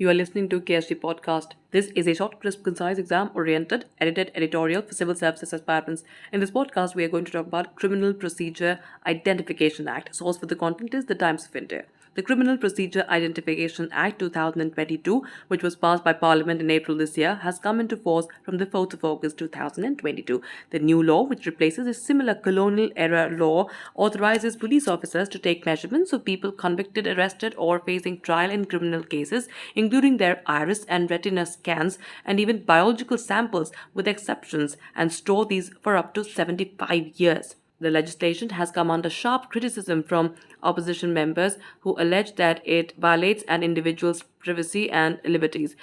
You are listening to KSG podcast. This is a short, crisp, concise, exam-oriented, edited editorial for civil services aspirants. In this podcast, we are going to talk about Criminal Procedure Identification Act. Source for the content is The Times of India. The Criminal Procedure Identification Act 2022, which was passed by Parliament in April this year, has come into force from the 4th of August 2022. The new law, which replaces a similar colonial-era law, authorizes police officers to take measurements of people convicted, arrested, or facing trial in criminal cases, including their iris and retina scans and even biological samples with exceptions, and store these for up to 75 years. The legislation has come under sharp criticism from opposition members who allege that it violates an individual's privacy and liberties.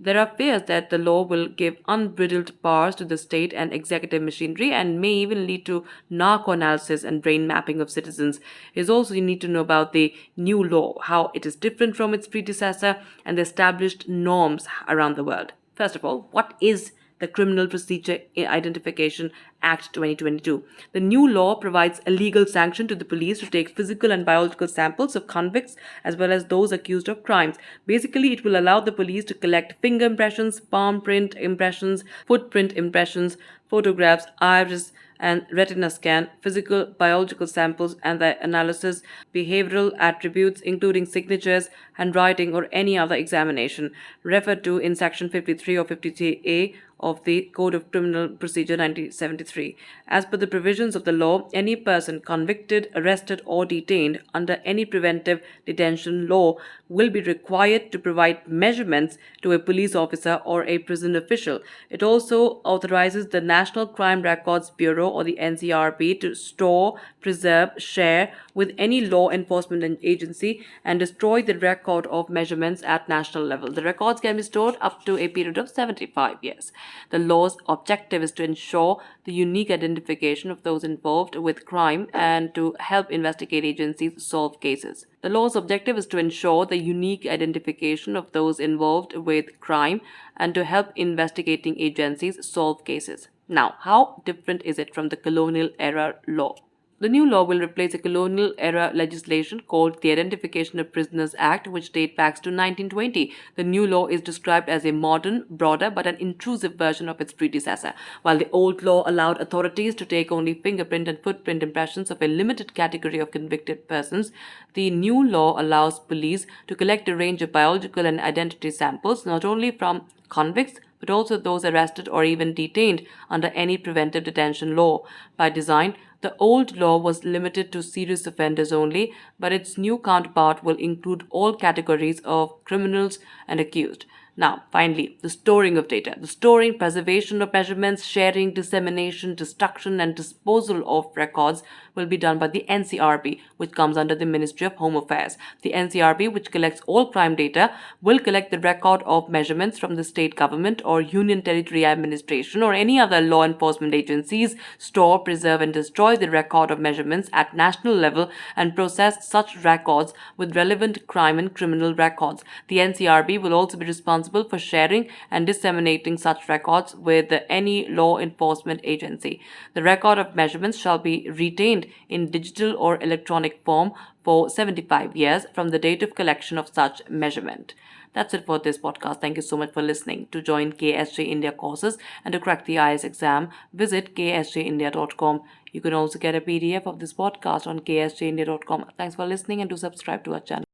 There are fears that the law will give unbridled powers to the state and executive machinery and may even lead to narco-analysis and brain mapping of citizens. It is also you need to know about the new law, how it is different from its predecessor and the established norms around the world. First of all, what is the Criminal Procedure Identification Act 2022. The new law provides a legal sanction to the police to take physical and biological samples of convicts as well as those accused of crimes. Basically, it will allow the police to collect finger impressions, palm print impressions, footprint impressions, photographs, iris and retina scan, physical, biological samples and their analysis, behavioral attributes including signatures, handwriting or any other examination, referred to in Section 53 or 53A of the Code of Criminal Procedure 1973. As per the provisions of the law, any person convicted, arrested or detained under any preventive detention law will be required to provide measurements to a police officer or a prison official. It also authorizes the National Crime Records Bureau or the NCRB to store, preserve, share with any law enforcement agency and destroy the record of measurements at national level. The records can be stored up to a period of 75 years. The law's objective is to ensure the unique identification of those involved with crime and to help investigate agencies solve cases. The law's objective is to ensure the unique identification of those involved with crime and to help investigating agencies solve cases. Now, how different is it from the colonial era law? The new law will replace a colonial-era legislation called the Identification of Prisoners Act, which dates back to 1920. The new law is described as a modern, broader, but an intrusive version of its predecessor. While the old law allowed authorities to take only fingerprint and footprint impressions of a limited category of convicted persons, the new law allows police to collect a range of biological and identity samples, not only from convicts, but also those arrested or even detained under any preventive detention law. By design, the old law was limited to serious offenders only, but its new counterpart will include all categories of criminals and accused. Now, finally, the storing of data. The storing, preservation of measurements, sharing, dissemination, destruction, and disposal of records will be done by the NCRB, which comes under the Ministry of Home Affairs. The NCRB, which collects all crime data, will collect the record of measurements from the state government or Union Territory Administration or any other law enforcement agencies, store, preserve, and destroy the record of measurements at national level and process such records with relevant crime and criminal records. The NCRB will also be responsible for sharing and disseminating such records with any law enforcement agency. The record of measurements shall be retained in digital or electronic form for 75 years from the date of collection of such measurement. That's it for this podcast. Thank you so much for listening. To join KSG India courses and to crack the IAS exam, visit ksgindia.com. You can also get a PDF of this podcast on ksgindia.com. Thanks for listening and do subscribe to our channel.